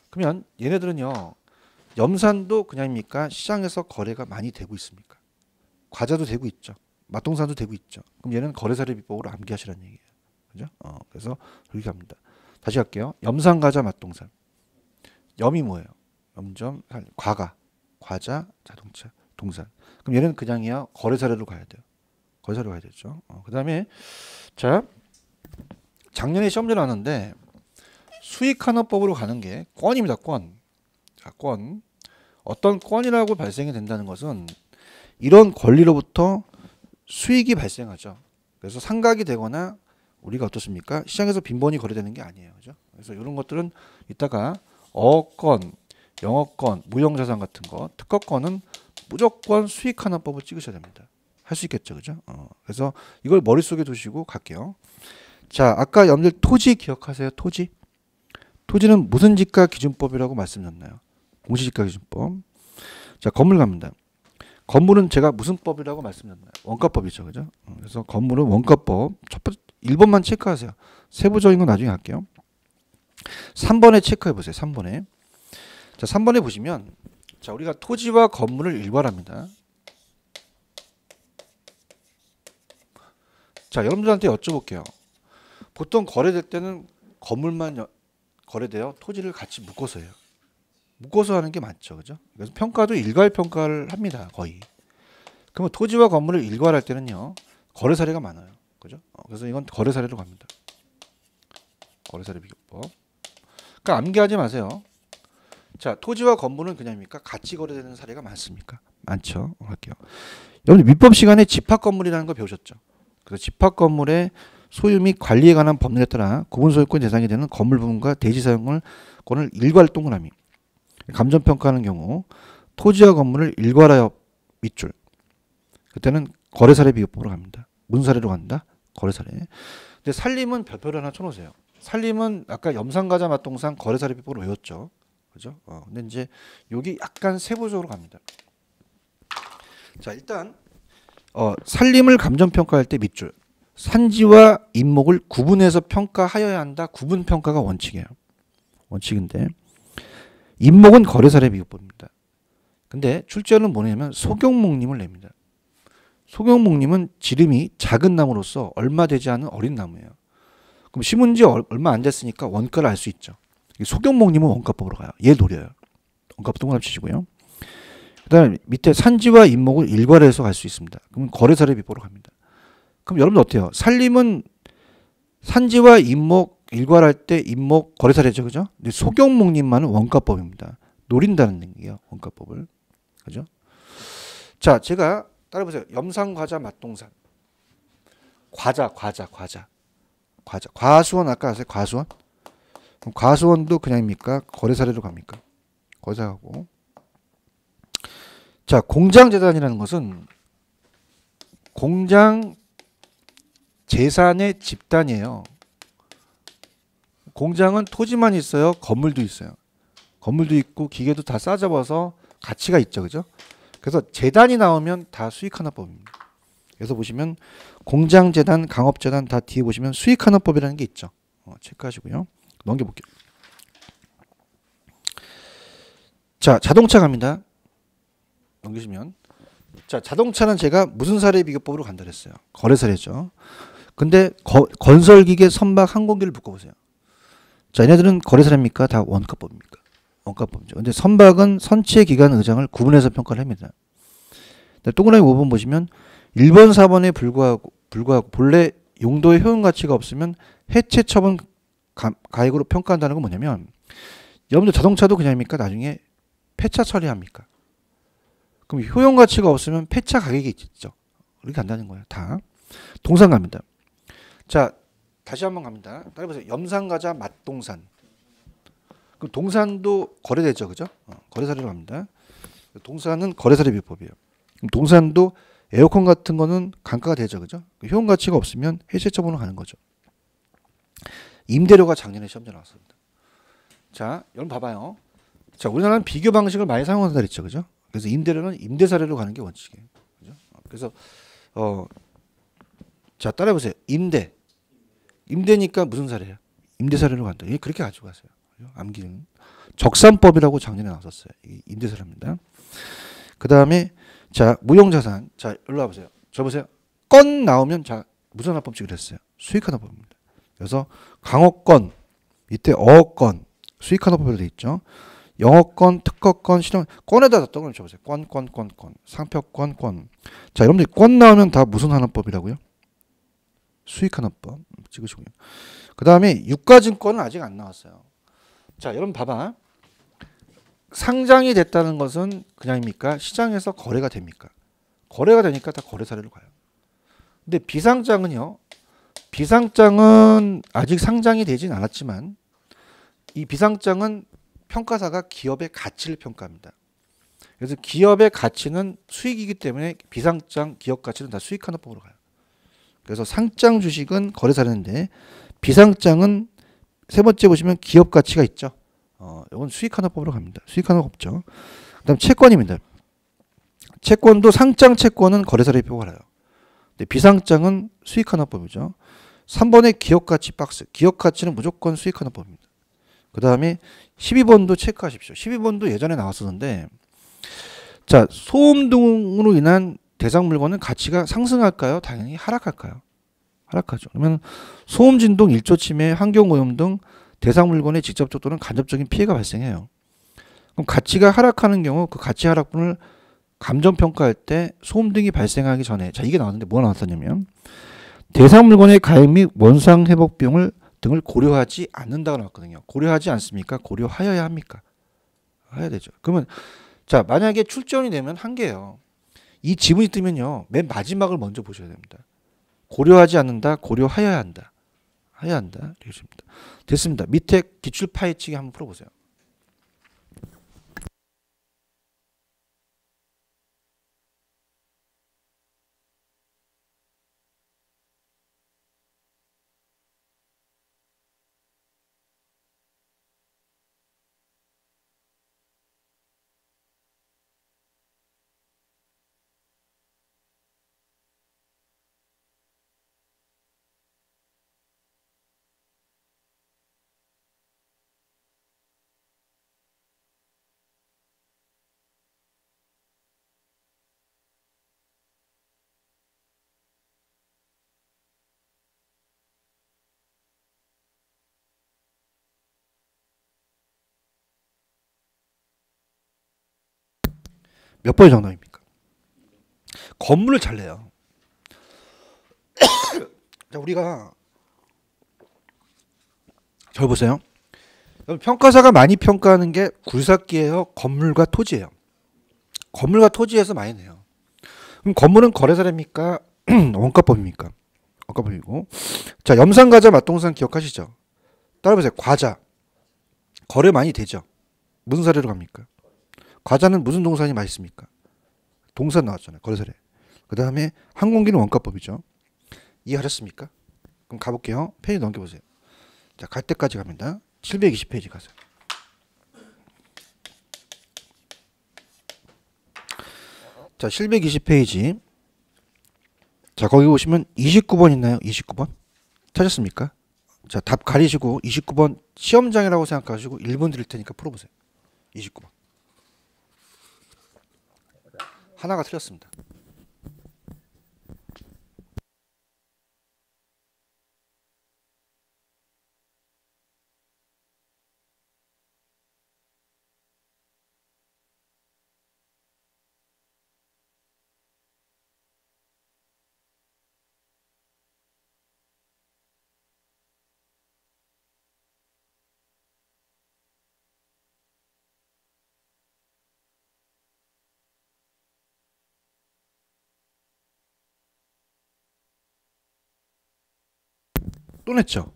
그러면 얘네들은요. 염산도 그냥입니까? 시장에서 거래가 많이 되고 있습니까? 과자도 되고 있죠. 맛동산도 되고 있죠. 그럼 얘는 거래사례 비법으로 암기하시라는 얘기예요. 그죠? 그래서 그렇게 합니다. 다시 할게요. 염산, 과자, 맛동산. 염이 뭐예요? 염점, 과가, 과자, 자동차, 동산. 그럼 얘는 그냥이야 거래사례로 가야 돼요. 거래사례로 가야 되죠. 그 다음에 자, 작년에 시험제 나왔는데 수익환원법으로 가는 게 건입니다. 건. 자, 건. 어떤 건이라고 발생이 된다는 것은 이런 권리로부터 수익이 발생하죠. 그래서 상각이 되거나 우리가 어떻습니까? 시장에서 빈번히 거래되는 게 아니에요. 그죠? 그래서 이런 것들은 이따가 어권, 영어권, 무형자산 같은 거, 특허권은 무조건 수익환원법을 찍으셔야 됩니다. 할 수 있겠죠. 그죠? 그래서 이걸 머릿속에 두시고 갈게요. 자, 아까 여러분들 토지 기억하세요? 토지? 토지는 무슨 지가 기준법이라고 말씀드렸나요? 공시지가 기준법. 자, 건물 갑니다. 건물은 제가 무슨 법이라고 말씀드렸나요? 원가법이죠. 그죠? 그래서 건물은 원가법. 첫 번째 1번만 체크하세요. 세부적인 건 나중에 할게요. 3번에 체크해 보세요. 3번에. 자, 3번에 보시면 자, 우리가 토지와 건물을 일괄합니다. 자, 여러분들한테 여쭤볼게요. 보통 거래될 때는 건물만 거래돼요. 토지를 같이 묶어서 해요. 묶어서 하는 게 맞죠. 그죠? 그래서 평가도 일괄 평가를 합니다. 거의. 그러면 토지와 건물을 일괄할 때는요. 거래 사례가 많아요. 그죠? 그래서 이건 거래 사례로 갑니다. 거래 사례 비교법. 그러니까 암기하지 마세요. 자, 토지와 건물은 그냥입니까? 같이 거래되는 사례가 많습니까? 많죠. 할게요. 여러분 민법 시간에 집합 건물이라는 거 배우셨죠? 그래서 집합 건물의 소유 및 관리에 관한 법률에 따라 구분 소유권 대상이 되는 건물 부분과 대지 사용권을 일괄 동그라미. 감정 평가하는 경우 토지와 건물을 일괄하여 밑줄. 그때는 거래 사례 비교법으로 갑니다. 무슨 사례로 간다? 거래 사례. 근데 살림은 별표를 하나 쳐놓으세요. 살림은 아까 염상가자 맛동산 거래 사례 비교법으로 외웠죠. 그죠? 근데 이제 여기 약간 세부적으로 갑니다. 자, 일단 살림을 감정 평가할 때 밑줄. 산지와 임목을 구분해서 평가하여야 한다. 구분 평가가 원칙이에요. 원칙인데 임목은 거래 사례 비교법입니다. 근데 출제는 뭐냐면 소경목림을 냅니다. 소경목림은 지름이 작은 나무로서 얼마 되지 않은 어린 나무예요. 그럼 심은 지 얼마 안 됐으니까 원가를 알 수 있죠. 소경목림은 원가법으로 가요. 얘 노려요. 원가법 동그라미 치시고요. 그 다음에 밑에 산지와 임목을 일괄해서 갈 수 있습니다. 그럼 거래 사례 비법으로 갑니다. 그럼 여러분 어때요? 살림은 산지와 임목 일괄할 때 임목 거래 사례죠. 그죠? 근데 소경목림만은 원가법입니다. 노린다는 얘기예요. 원가법을. 그죠? 자, 제가 따라해보세요. 염상과자 맛동산. 과자. 과수원 아까 아세요? 과수원? 그럼 과수원도 그냥입니까? 거래 사례로 갑니까? 거래 사례하고. 자, 공장재단이라는 것은 공장 재산의 집단이에요. 공장은 토지만 있어요. 건물도 있어요. 건물도 있고 기계도 다 싸잡아서 가치가 있죠. 그죠? 그래서 재단이 나오면 다 수익환원법입니다. 그래서 보시면 공장재단, 강업재단 다 뒤에 보시면 수익환원법이라는 게 있죠. 체크하시고요. 넘겨볼게요. 자, 자동차 갑니다. 넘기시면 자, 자동차는 제가 무슨 사례 비교법으로 간다 그랬어요. 거래 사례죠. 근데 건설기계, 선박, 항공기를 묶어보세요. 자, 얘네들은 거래 사례입니까? 다 원가법입니까? 원가법이죠. 근데 선박은 선체 기간 의장을 구분해서 평가를 합니다. 동그라미 5번 보시면 1번, 4번에 불구하고 본래 용도의 효용 가치가 없으면 해체 처분 가액으로 평가한다는 건 뭐냐면 여러분들 자동차도 그냥입니까? 나중에 폐차 처리합니까? 그럼 효용 가치가 없으면 폐차 가격이 있죠. 이렇게 간다는 거예요. 다. 동산 갑니다. 자, 다시 한번 갑니다. 따라해보세요. 염상가자 맛동산. 그럼 동산도 거래되죠. 그죠? 거래 사례로 갑니다. 동산은 거래 사례 비법이에요. 그럼 동산도 에어컨 같은 거는 감가가 되죠. 그죠? 효용 가치가 없으면 해체 처분으로 가는 거죠. 임대료가 작년에 시험제 나왔습니다. 자, 여러분 봐봐요. 자, 우리나라는 비교 방식을 많이 사용한다 그랬죠. 그죠? 그래서 임대료는 임대 사례로 가는 게 원칙이에요. 그죠? 그래서 자, 따라해보세요. 임대니까 무슨 사례예요? 임대 사례로 간다. 그렇게 가지고 가세요. 암기는 적산법이라고 작년에 나왔었어요. 임대 사례입니다. 그 다음에 자, 무형자산. 자, 일로 와보세요. 저 보세요. 건 나오면 자, 무슨 하나법칙을 했어요? 수익하나법입니다. 그래서 강어권 밑에 어권 수익하나법으로 되어 있죠. 영어권, 특허권, 실현 권에다 떠올려 쳐보세요. 권, 상표권, 권. 자, 여러분들 권 나오면 다 무슨 하나법이라고요? 수익하나법 찍으시고요. 그 다음에 유가증권은 아직 안 나왔어요. 자, 여러분 봐봐. 상장이 됐다는 것은 그냥입니까? 시장에서 거래가 됩니까? 거래가 되니까 다 거래 사례로 가요. 근데 비상장은요. 비상장은 아직 상장이 되진 않았지만 이 비상장은 평가사가 기업의 가치를 평가합니다. 그래서 기업의 가치는 수익이기 때문에 비상장 기업 가치는 다 수익하는 법으로 가요. 그래서 상장 주식은 거래사례인데 비상장은 세 번째 보시면 기업 가치가 있죠. 이건 수익하는 법으로 갑니다. 수익하는 법 없죠. 그다음 채권입니다. 채권도 상장 채권은 거래사례 표가 나요. 근데 비상장은 수익하는 법이죠. 3번의 기업 가치 박스. 기업 가치는 무조건 수익하는 법입니다. 그 다음에 12번도 체크하십시오. 12번도 예전에 나왔었는데 자, 소음 등으로 인한 대상 물건은 가치가 상승할까요? 당연히 하락할까요? 하락하죠. 그러면 소음 진동, 일조 침해, 환경 오염 등 대상 물건에 직접적 또는 간접적인 피해가 발생해요. 그럼 가치가 하락하는 경우 그 가치 하락분을 감정 평가할 때 소음 등이 발생하기 전에 자, 이게 나왔는데 뭐가 나왔었냐면 대상 물건의 가입 및 원상 회복 비용을 등을 고려하지 않는다고 나왔거든요. 고려하지 않습니까? 고려하여야 합니까? 해야 되죠. 그러면 자, 만약에 출전이 되면 한 개예요. 이 지문이 뜨면요. 맨 마지막을 먼저 보셔야 됩니다. 고려하지 않는다. 고려하여야 한다. 해야 한다. 되겠습니다. 됐습니다. 밑에 기출 파헤치기 한번 풀어보세요. 몇 번의 정답입니까? 건물을 잘 내요. 자, 우리가 잘 보세요. 평가사가 많이 평가하는 게 굴삭기예요. 건물과 토지예요. 건물과 토지에서 많이 내요. 그럼 건물은 거래사례입니까? 원가법입니까? 원가법이고. 자, 염산과자 맛동산 기억하시죠? 따라보세요. 과자. 거래 많이 되죠? 무슨 사례로 갑니까? 과자는 무슨 동산이 맛있습니까? 동산 나왔잖아요. 거래사례. 그 다음에 항공기는 원가법이죠. 이해하셨습니까? 그럼 가볼게요. 페이지 넘겨보세요. 자, 갈 때까지 갑니다. 720페이지 가세요. 자, 720페이지. 자, 거기 보시면 29번 있나요? 29번? 찾았습니까? 자, 답 가리시고 29번 시험장이라고 생각하시고 1분 드릴 테니까 풀어보세요. 29번. 하나가 틀렸습니다. 또 냈죠?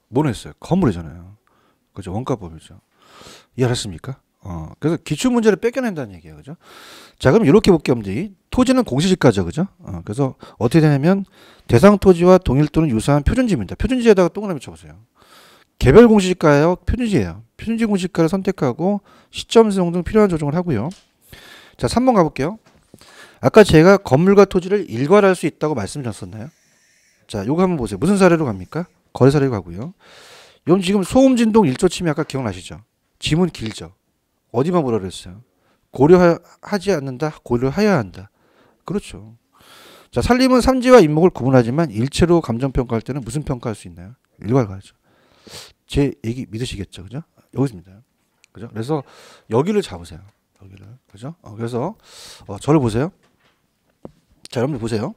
뭐 냈어요? 건물이잖아요. 그죠? 원가법이죠. 이해하셨습니까? 그래서 기출 문제를 뺏겨낸다는 얘기예요. 그죠? 자, 그럼 이렇게 볼게요. 문제. 토지는 공시지가죠. 그죠? 그래서 어떻게 되냐면 대상 토지와 동일 또는 유사한 표준지입니다. 표준지에다가 동그라미 쳐보세요. 개별 공시지가예요? 표준지예요. 표준지 공시지가를 선택하고 시점 수용 등 필요한 조정을 하고요. 자, 3번 가볼게요. 아까 제가 건물과 토지를 일괄할 수 있다고 말씀드렸었나요? 자, 요거 한번 보세요. 무슨 사례로 갑니까? 거래 사례로 가고요. 이건 지금 소음 진동 일조 침해 아까 기억나시죠? 지문 길죠? 어디만 뭐라 그랬어요? 고려하지 않는다, 고려하여야 한다. 그렇죠. 자, 산림은 삼지와 인목을 구분하지만 일체로 감정평가할 때는 무슨 평가할 수 있나요? 일괄가죠. 제 얘기 믿으시겠죠? 그죠? 여기 있습니다. 그죠? 그래서 여기를 잡으세요. 여기를. 그죠? 그래서, 저를 보세요. 자, 여러분들 보세요.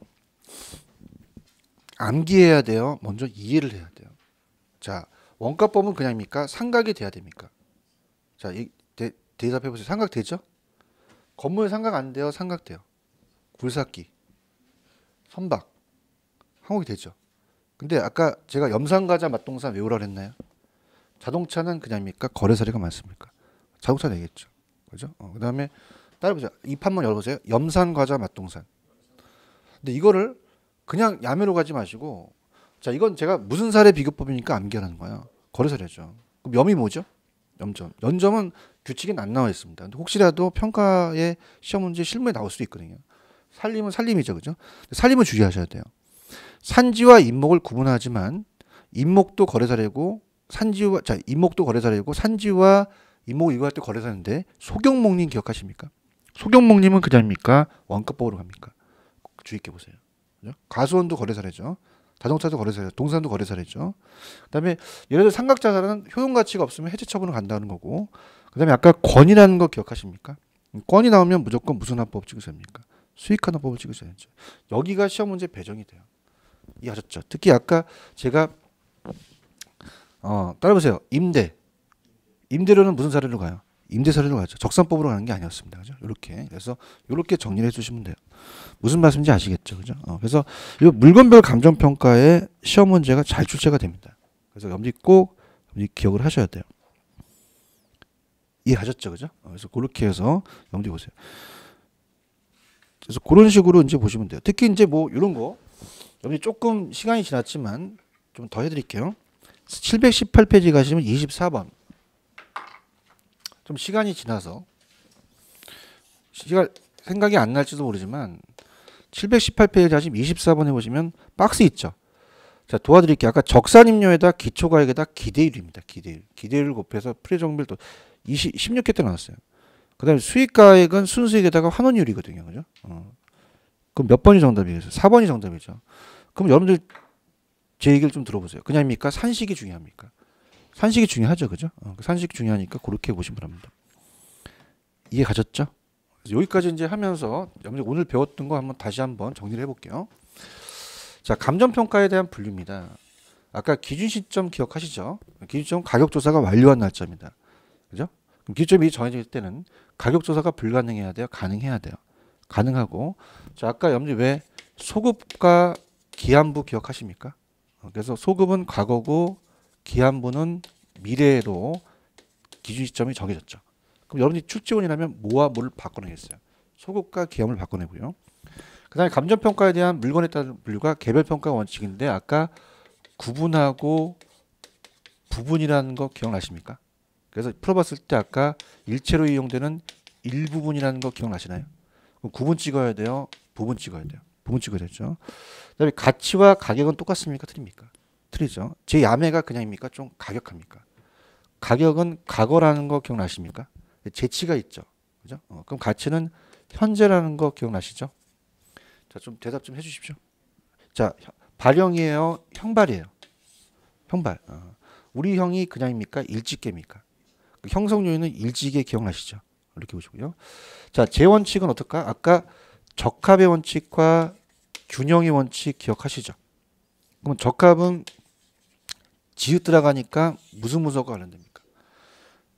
암기해야 돼요. 먼저 이해를 해야 돼요. 자, 원가법은 그냥입니까? 삼각이 돼야 됩니까? 자, 대답해 보세요. 삼각 되죠? 건물 삼각 안 돼요? 삼각 돼요. 굴삭기, 선박, 항목이 되죠. 근데 아까 제가 염산과자 맛동산 외우라고 했나요? 자동차는 그냥입니까? 거래 사례가 많습니까? 자동차 되겠죠. 그죠? 그다음에 따라보자. 입 한번 열어보세요. 염산과자 맛동산. 근데 이거를 그냥 야매로 가지 마시고, 자, 이건 제가 무슨 사례 비교법이니까 암기하는 거야. 거래 사례죠. 그럼 염이 뭐죠? 염점. 연점은 규칙엔 안 나와 있습니다. 근데 혹시라도 평가에 시험 문제 실무에 나올 수도 있거든요. 살림은 살림이죠, 그죠? 살림은 주의하셔야 돼요. 산지와 임목을 구분하지만 임목도 거래 사례고 산지와 자 임목도 거래 사례고 산지와 임목을 이거할 때 거래 사례인데 소경목님 기억하십니까? 소경목님은 그냥입니까? 원가법으로 갑니까? 주의 있게 보세요. 그죠? 가수원도 거래 사례죠. 자동차도 거래 사례, 동산도 거래 사례죠. 그다음에 예를 들어 삼각자산은 효용 가치가 없으면 해체 처분을 간다는 거고, 그다음에 아까 권이라는 거 기억하십니까? 권이 나오면 무조건 무슨 합법 찍으셔야 합니까? 수익하는 법을 찍으셔야죠. 여기가 시험 문제 배정이 돼요. 이해하셨죠? 특히 아까 제가 따라보세요. 임대료는 무슨 사례로 가요? 임대 사례로 가죠. 적산법으로 가는 게 아니었습니다. 그죠? 이렇게. 그래서 이렇게 정리를 해주시면 돼요. 무슨 말씀인지 아시겠죠? 그죠? 그래서 이 물건별 감정평가에 시험 문제가 잘 출제가 됩니다. 그래서 염지 꼭 기억을 하셔야 돼요. 이해하셨죠? 그죠? 그래서 그렇게 해서 염지 보세요. 그래서 그런 식으로 이제 보시면 돼요. 특히 이제 뭐 이런 거 염지 조금 시간이 지났지만 좀 더 해드릴게요. 718페이지 가시면 24번. 좀 시간이 지나서 생각이 안 날지도 모르지만 718페이지 하시면 24번에 보시면 박스 있죠. 자, 도와드릴게요. 아까 적산임료에다 기초가액에다 기대율입니다. 기대율을 곱해서 프리정빌도 16회 때 나왔어요. 그 다음에 수익가액은 순수익에다가 환원율이거든요. 그죠? 그럼 몇 번이 정답이겠어요? 4번이 정답이죠. 그럼 여러분들 제 얘기를 좀 들어보세요. 그냥입니까? 산식이 중요합니까? 산식이 중요하죠. 그죠? 산식이 중요하니까 그렇게 보시면 됩니다. 이해 가셨죠? 여기까지 이제 하면서 오늘 배웠던 거 다시 한번 정리를 해볼게요. 자, 감정평가에 대한 분류입니다. 아까 기준 시점 기억하시죠? 기준 시점 가격조사가 완료한 날짜입니다. 그죠? 그럼 기준점이 정해질 때는 가격조사가 불가능해야 돼요? 가능해야 돼요? 가능하고. 자, 아까 염지 왜 소급과 기한부 기억하십니까? 그래서 소급은 과거고 기한부는 미래로 기준 시점이 정해졌죠. 그럼 여러분이 출제원이라면 뭐와 뭐를 바꿔내겠어요? 소급과 기한을 바꿔내고요. 그 다음에 감정평가에 대한 물건에 따른 분류가 개별평가 원칙인데 아까 구분하고 부분이라는 거 기억나십니까? 그래서 풀어봤을 때 아까 일체로 이용되는 일부분이라는 거 기억나시나요? 그럼 구분 찍어야 돼요? 부분 찍어야 돼요? 부분 찍어야 되죠. 그 다음에 가치와 가격은 똑같습니까? 틀립니까? 틀리죠. 제 야매가 그냥입니까? 좀 가격합니까? 가격은 과거라는 거 기억나십니까? 재치가 있죠. 그죠? 그럼 가치는 현재라는 거 기억나시죠? 자, 좀 대답 좀 해주십시오. 자, 발형이에요? 형발이에요? 형발. 우리 형이 그냥입니까? 일직계입니까? 그 형성 요인은 일직계 기억나시죠? 이렇게 보시고요. 자, 제 원칙은 어떨까? 아까 적합의 원칙과 균형의 원칙 기억하시죠? 그럼 적합은 지읒 들어가니까 무슨 문서가 관련됩니까?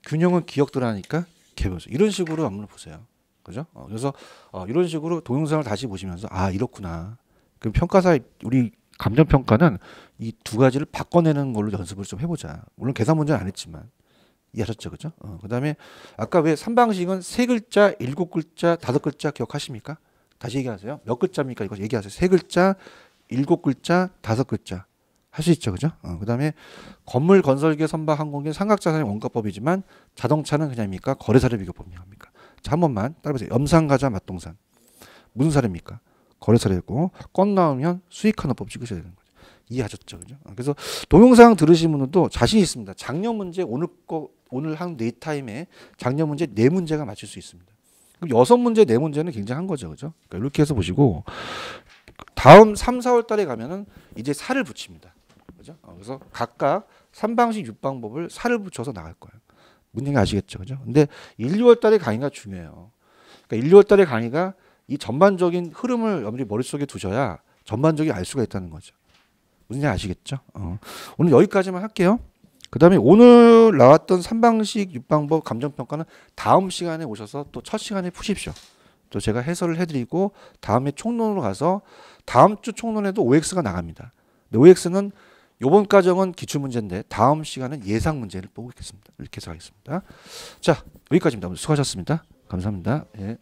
균형은 기억 들어가니까 개별서. 이런 식으로 한번 보세요. 그죠? 그래서 이런 식으로 동영상을 다시 보시면서 이렇구나. 그럼 평가사 우리 감정평가는 이 두 가지를 바꿔내는 걸로 연습을 좀 해보자. 물론 계산 문제는 안 했지만 이해하셨죠, 그죠? 그 다음에 아까 왜 3방식은 3글자, 7글자, 5글자 기억하십니까? 다시 얘기하세요. 몇 글자입니까? 이거 얘기하세요. 3글자, 7글자, 5글자. 할 수 있죠, 그죠? 그 다음에 건물, 건설계, 선박, 항공기, 삼각자산의 원가법이지만 자동차는 그냥입니까? 거래사례 비교법입니까? 자, 한 번만 따라보세요. 염산과자 맛동산. 무슨 사례입니까? 거래사례고 건 나오면 수익하는 법 찍으셔야 되는 거죠. 이해하셨죠, 그죠? 그래서 동영상 들으신 분들도 자신 있습니다. 작년 문제 오늘 한 네 타임에 작년 문제 4문제가 맞출 수 있습니다. 그럼 6문제 4문제는 굉장한 거죠, 그죠? 그러니까 이렇게 해서 보시고 다음 3, 4월 달에 가면은 이제 살을 붙입니다. 그죠? 그래서 각각 3방식 6방법을 살을 붙여서 나갈 거예요. 문제가 아시겠죠, 그죠? 근데 1, 2월 달에 강의가 중요해요. 그러니까 1, 2월 달에 강의가 이 전반적인 흐름을 여러분이 머릿속에 두셔야 전반적인 알 수가 있다는 거죠. 무슨 얘기 아시겠죠? 오늘 여기까지만 할게요. 그 다음에 오늘 나왔던 3방식 6방법 감정평가는 다음 시간에 오셔서 또 첫 시간에 푸십시오. 또 제가 해설을 해드리고 다음에 총론으로 가서 다음 주 총론에도 OX가 나갑니다. OX는 요번 과정은 기출 문제인데 다음 시간은 예상 문제를 보고 있겠습니다. 이렇게 해서 하겠습니다. 자, 여기까지입니다. 오늘 수고하셨습니다. 감사합니다. 예.